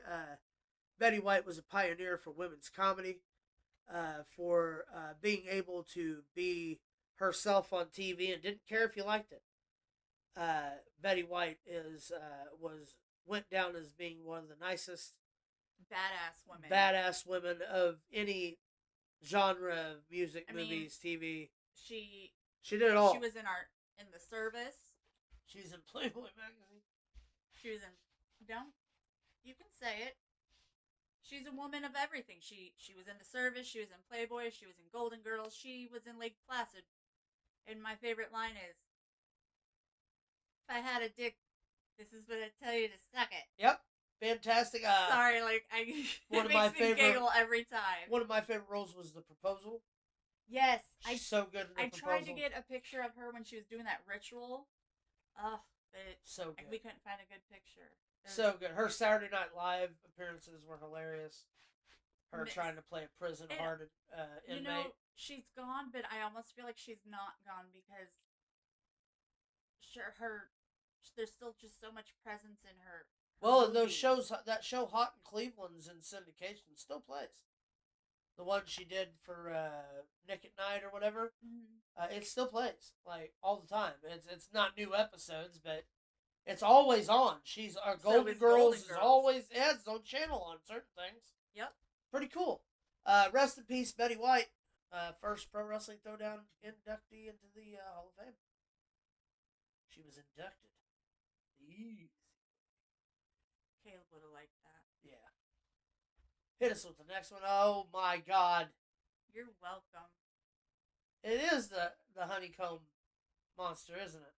S1: Betty White was a pioneer for women's comedy, for being able to be herself on TV and didn't care if you liked it. Betty White went down as being one of the nicest badass women of any genre of music, movies, TV. She did it all.
S2: She was in the Service.
S1: She's in Playboy magazine.
S2: She was in you can say it. She's a woman of everything. She was in the Service, she was in Playboy, she was in Golden Girls, she was in Lake Placid. And my favorite line is, if I had a dick, this is what I'd tell you to suck it.
S1: Yep. fantastic.
S2: Sorry, like
S1: one
S2: it
S1: of my
S2: makes me
S1: favorite
S2: giggle every time.
S1: One of my favorite roles was the proposal.
S2: Yes,
S1: She's so good in the
S2: I
S1: proposal.
S2: tried to get a picture of her when she was doing that ritual. But
S1: so good.
S2: we couldn't find a good picture.
S1: So good. Her Saturday Night Live appearances were hilarious. Her trying to play a prison-hardened inmate.
S2: You know, she's gone, but I almost feel like she's not gone because there's still just so much presence in her.
S1: Well, and those shows, that show Hot in Cleveland's in syndication still plays. The one she did for Nick at Night or whatever, it still plays like all the time. It's not new episodes, but it's always on. She's our Golden Girls is always has its own channel on certain things.
S2: Yep,
S1: pretty cool. Rest in peace, Betty White, first Pro Wrestling Throwdown inductee into the Hall of Fame. She was inducted. Easy.
S2: Caleb would have liked that.
S1: Yeah. Hit us with the next one. Oh my God.
S2: You're welcome.
S1: It is the honeycomb monster, isn't it?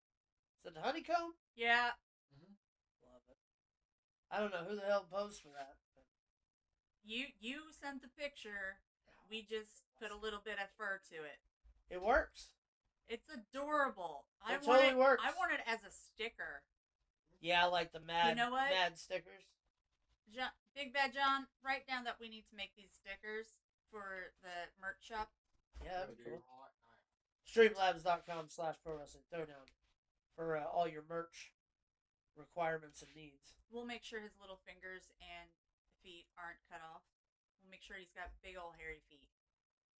S1: Is it the honeycomb?
S2: Yeah.
S1: Mm-hmm. Love it. I don't know who the hell posed for that. But...
S2: You sent the picture. We just put a little bit of fur to it.
S1: It works.
S2: It's adorable.
S1: It totally works.
S2: I want it as a sticker.
S1: Yeah, I like the mad,
S2: you know what?
S1: mad stickers.
S2: John, Big Bad John, write down that we need to make these stickers for the merch shop.
S1: Yeah, that'd be cool. Streamlabs.com/ProWrestling Throwdown for all your merch requirements and needs.
S2: We'll make sure his little fingers and feet aren't cut off. We'll make sure he's got big old hairy feet.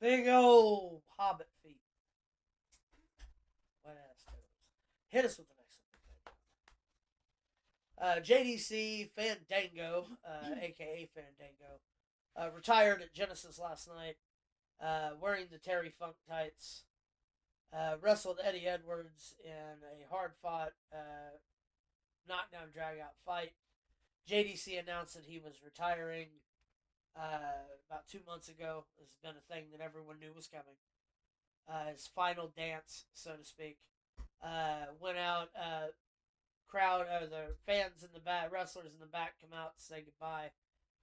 S1: Big old hobbit feet. Wet ass toes. Hit us with the next one. JDC Fandango, aka Fandango, retired at Genesis last night, wearing the Terry Funk tights. Wrestled Eddie Edwards in a hard-fought knockdown drag-out fight. JDC announced that he was retiring about 2 months ago. This has been a thing that everyone knew was coming. His final dance, so to speak. Went out, crowd, the fans in the back, wrestlers in the back come out to say goodbye.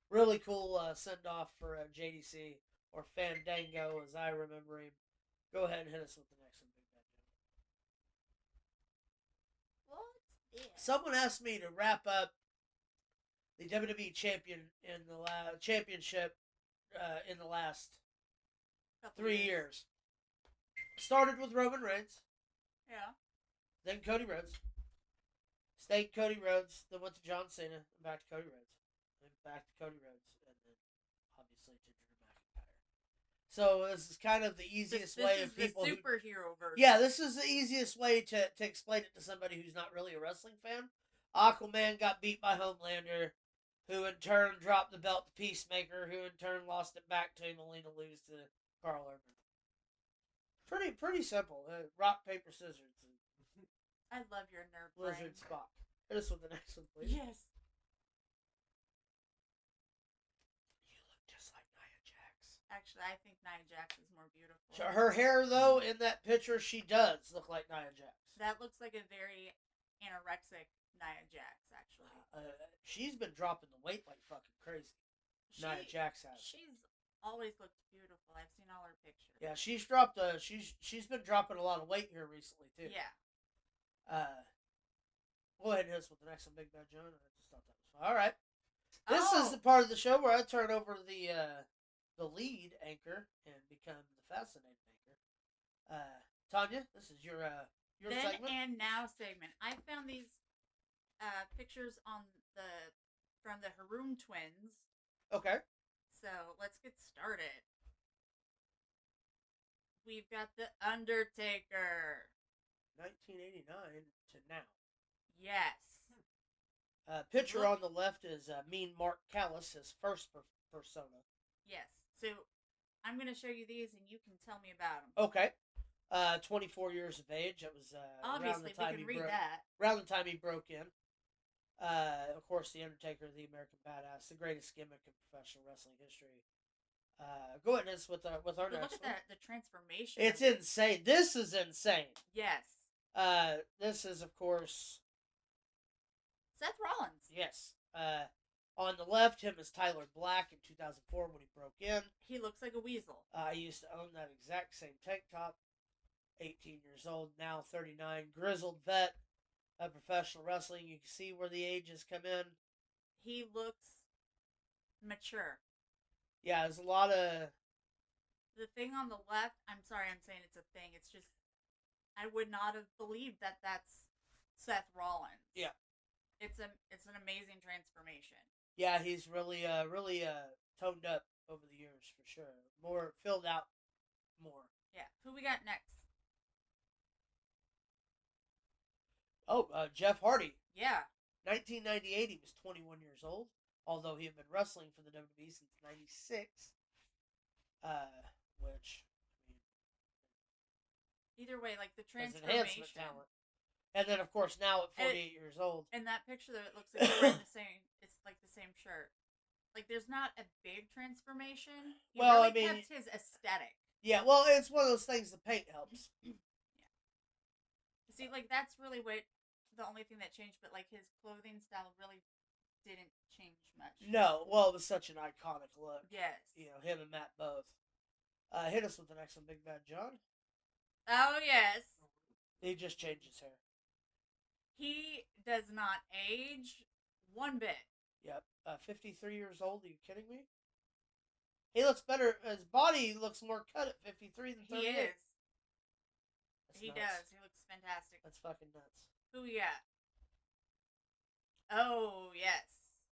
S1: Really cool send-off for JDC, or Fandango as I remember him. Go ahead and hit us with the next one, Big Bad Joe.
S2: What's this?
S1: Someone asked me to wrap up the WWE championship in the last 3 years. Started with Roman Reigns.
S2: Yeah.
S1: Then Cody Rhodes. Stayed Cody Rhodes. Then went to John Cena. And back to Cody Rhodes. Then back to Cody Rhodes. And then obviously to Drew McIntyre. So this is kind of the easiest way of people.
S2: This is the superhero version.
S1: Yeah, this is the easiest way to explain it to somebody who's not really a wrestling fan. Aquaman got beat by Homelander, who in turn dropped the belt to Peacemaker, who in turn lost it back to him, only to lose to Carl Urban. Pretty simple. Rock, paper, scissors.
S2: I love your nerd
S1: Lizard
S2: brain.
S1: Spock. Hit us with the next one, please.
S2: Yes.
S1: You look just like Nia Jax.
S2: Actually, I think Nia Jax is more beautiful.
S1: Her hair, though, in that picture, she does look like Nia Jax.
S2: That looks like a very anorexic Nia Jax, actually.
S1: She's been dropping the weight like fucking crazy. Nia Jax has.
S2: She's always looked beautiful. I've seen all her pictures.
S1: Yeah, she's dropped. She's been dropping a lot of weight here recently too.
S2: Yeah.
S1: Go ahead and hit us with the next one, Big Bad John. I just thought that was fun. All right. This is the part of the show where I turn over the lead anchor and become the fascinating anchor. Tanya, this is your
S2: then
S1: segment.
S2: And now segment. I found these pictures from the Haroon twins.
S1: Okay.
S2: So let's get started. We've got the Undertaker.
S1: 1989 to now.
S2: Yes.
S1: Picture on the left is Mean Mark Callis, his first persona.
S2: Yes. So I'm going to show you these and you can tell me about them.
S1: Okay. 24 years of age. That was
S2: obviously
S1: around the time
S2: we can read that.
S1: Around the time he broke in. Of course, the Undertaker, the American Badass, the greatest gimmick in professional wrestling history. Go ahead with our next
S2: Look at the transformation.
S1: It's insane. This is insane.
S2: Yes.
S1: This is, of course,
S2: Seth Rollins.
S1: Yes. On the left, him is Tyler Black in 2004 when he broke in.
S2: He looks like a weasel.
S1: I used to own that exact same tank top. 18 years old, now 39. Grizzled vet of professional wrestling. You can see where the ages come in.
S2: He looks mature.
S1: Yeah, there's a lot of...
S2: The thing on the left, I'm sorry I'm saying it's a thing. It's just, I would not have believed that that's Seth Rollins.
S1: Yeah.
S2: It's an amazing transformation.
S1: Yeah, he's really toned up over the years, for sure. More filled out more.
S2: Yeah. Who we got next?
S1: Oh, Jeff Hardy.
S2: Yeah.
S1: 1998, he was 21 years old, although he had been wrestling for the WWE since 96. Which, I mean...
S2: Either way, like, the transformation.
S1: Enhancement talent. And then, of course, now at 48 years old.
S2: In that picture, though, it looks like they're wearing the same, it's like the same shirt. Like, there's not a big transformation. He really kept his aesthetic.
S1: Yeah, well, it's one of those things, the paint helps.
S2: Yeah. See, like, that's really what, the only thing that changed, but, like, his clothing style really didn't change much.
S1: No, well, it was such an iconic look.
S2: Yes.
S1: You know, him and Matt both. Hit us with the next one, Big Bad John.
S2: Oh, yes.
S1: He just changed his hair.
S2: He does not age one bit.
S1: Yep. 53 years old, are you kidding me? He looks better, his body looks more cut at 53 than 38.
S2: He is.
S1: That's
S2: He
S1: nuts.
S2: does. He looks fantastic.
S1: That's fucking nuts.
S2: Who we got? Oh, yes.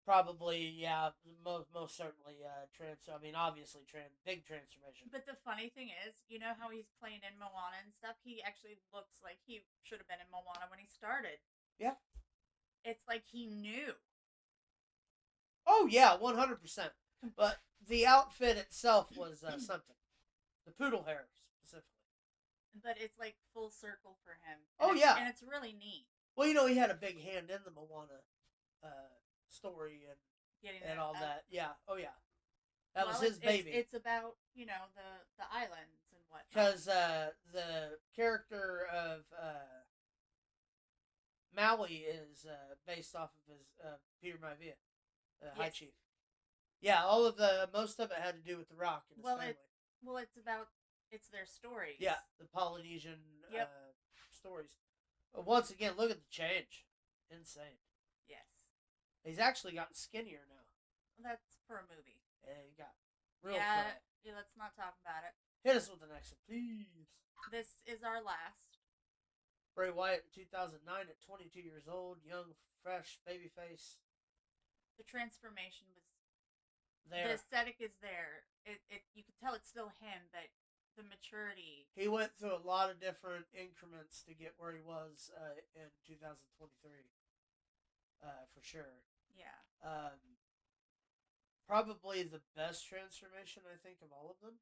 S1: Probably, yeah, most certainly, obviously, big transformation.
S2: But the funny thing is, you know how he's playing in Moana and stuff? He actually looks like he should have been in Moana when he started.
S1: Yeah.
S2: It's like he knew.
S1: Oh, yeah, 100%. But the outfit itself was something. The poodle hair, specifically.
S2: But it's like full circle for him.
S1: Oh, yeah.
S2: And it's really neat.
S1: Well, you know, he had a big hand in the Moana story and all that. Yeah. Oh, yeah. That was his baby.
S2: It's about, you know, the islands and whatnot.
S1: Because the character of Maui is based off of his Peter Maivia, High
S2: Yes.
S1: Chief. Yeah, most of it had to do with The Rock and his family.
S2: It's their stories.
S1: Yeah, the Polynesian
S2: Yep.
S1: Stories. But once again, look at the change. Insane.
S2: Yes.
S1: He's actually gotten skinnier now.
S2: That's for a movie.
S1: And he got real
S2: Yeah,
S1: fat.
S2: yeah, let's not talk about it.
S1: Hit us with the next one, please.
S2: This is our last.
S1: Bray Wyatt in 2009 at 22 years old, young, fresh, babyface.
S2: The transformation was
S1: There.
S2: The aesthetic is there. You could tell it's still him, but the maturity.
S1: He went through a lot of different increments to get where he was in 2023. For sure.
S2: Yeah.
S1: Probably the best transformation, I think, of all of them.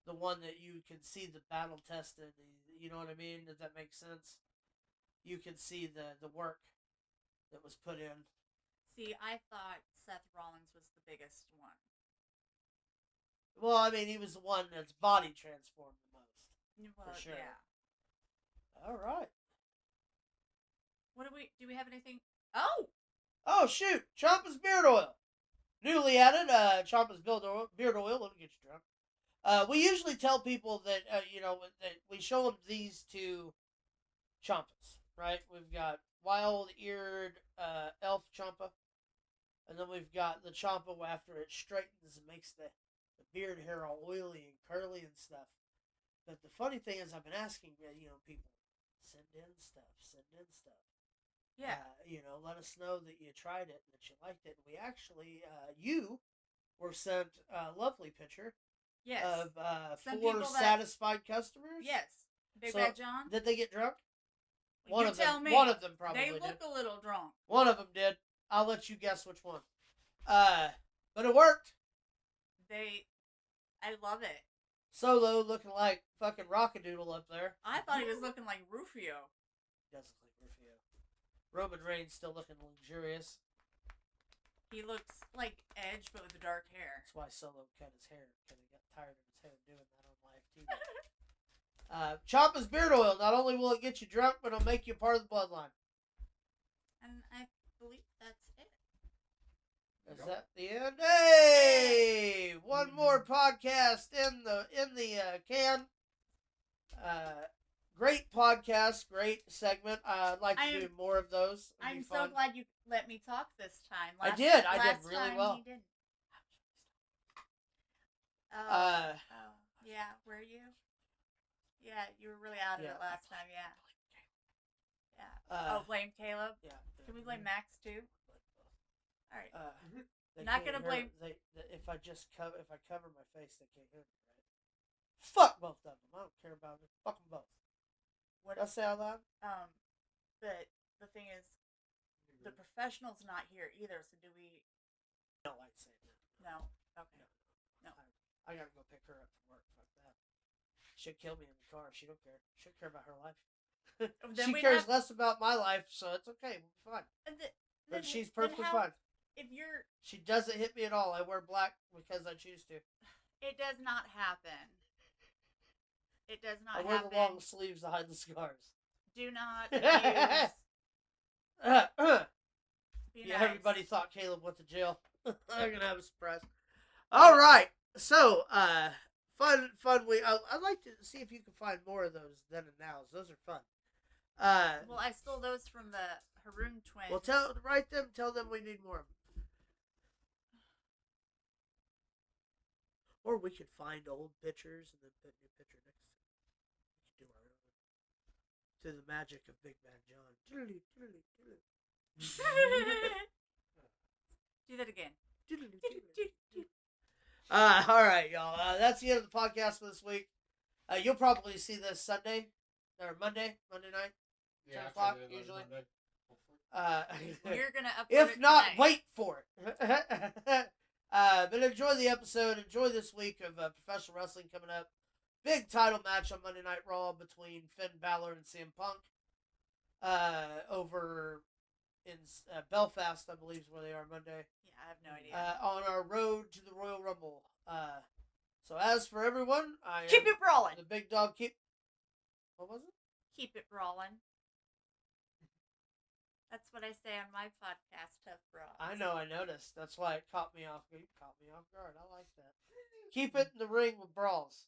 S1: The one that you can see the battle tested. You know what I mean? Does that make sense? You can see the work that was put in.
S2: See, I thought Seth Rollins was the biggest one.
S1: Well, I mean, he was the one that's body transformed the most.
S2: Well,
S1: for sure.
S2: Yeah.
S1: All right.
S2: What do we have anything? Oh!
S1: Oh, shoot. Ciampa's beard oil. Newly added, Ciampa's beard oil. Let me get you drunk. We usually tell people that, that we show them these two Ciampas, right? We've got wild-eared elf Ciampa. And then we've got the Ciampa after it straightens and makes the beard hair all oily and curly and stuff. But the funny thing is, I've been asking, people, send in stuff.
S2: Yeah.
S1: Let us know that you tried it and that you liked it. And we actually, you were sent a lovely picture
S2: Yes.
S1: of
S2: Some
S1: 4 satisfied customers.
S2: Yes. Big
S1: So,
S2: Bad John?
S1: Did they get drunk?
S2: You tell me.
S1: One of them probably
S2: They
S1: did.
S2: look a little drunk.
S1: One of them did. I'll let you guess which one. But it worked.
S2: I love it.
S1: Solo looking like fucking Rockadoodle up there.
S2: I thought he was looking like Rufio.
S1: He does look like Rufio. Roman Reigns still looking luxurious.
S2: He looks like Edge, but with the dark hair.
S1: That's why Solo cut his hair, because he got tired of his hair doing that on live TV. Ciampa's beard oil. Not only will it get you drunk, but it'll make you part of the bloodline.
S2: And I believe that's it.
S1: Is that the end? Hey, one more podcast in the can. Great podcast, great segment. I'd like to do more of those.
S2: I'm so glad you let me talk this time.
S1: I did really well.
S2: You didn't. Yeah. Were you? Yeah, you were really out of it last time. Yeah. Blame Caleb.
S1: Yeah.
S2: Can we blame Max too? All right.
S1: Not gonna blame. If I cover my face, they can't hear me. Right? Fuck both of them. I don't care about them. Fuck them both. What did I say out loud?
S2: But the thing is, the professional's not here either. So do we?
S1: I don't like saying that.
S2: No. Okay. No.
S1: I gotta go pick her up from work. Fuck that. She'll kill me in the car. She don't care. She don't care about her life. She cares less about my life, so it's okay. We'll be fine. But she's perfectly fine. She doesn't hit me at all. I wear black because I choose to.
S2: It does not happen. It does not happen.
S1: I wear the long sleeves to hide the scars.
S2: Do not use.
S1: Nice. Everybody thought Caleb went to jail. I'm gonna have a surprise. All right. So, fun week. I'd like to see if you can find more of those then and nows. Those are fun.
S2: Well, I stole those from the Haroon twins.
S1: Well, tell them we need more of them. Or we could find old pictures and then put a new picture next to it. We could do our own. To the magic of Big Man John.
S2: Do that again.
S1: All right, y'all. That's the end of the podcast for this week. You'll probably see this Sunday or Monday night. 10 o'clock usually.
S2: You're gonna upload
S1: if
S2: it
S1: not,
S2: tonight.
S1: wait for it. But enjoy the episode. Enjoy this week of professional wrestling coming up. Big title match on Monday Night Raw between Finn Balor and CM Punk. Over in Belfast, I believe is where they are Monday.
S2: Yeah, I have no idea.
S1: On our road to the Royal Rumble. So as for everyone,
S2: keep it brawling.
S1: The big dog What was it?
S2: Keep it brawling. That's what I say on my podcast, Tough Bras.
S1: I know, I noticed. That's why it caught me off guard. I like that. Keep it in the ring with brawls.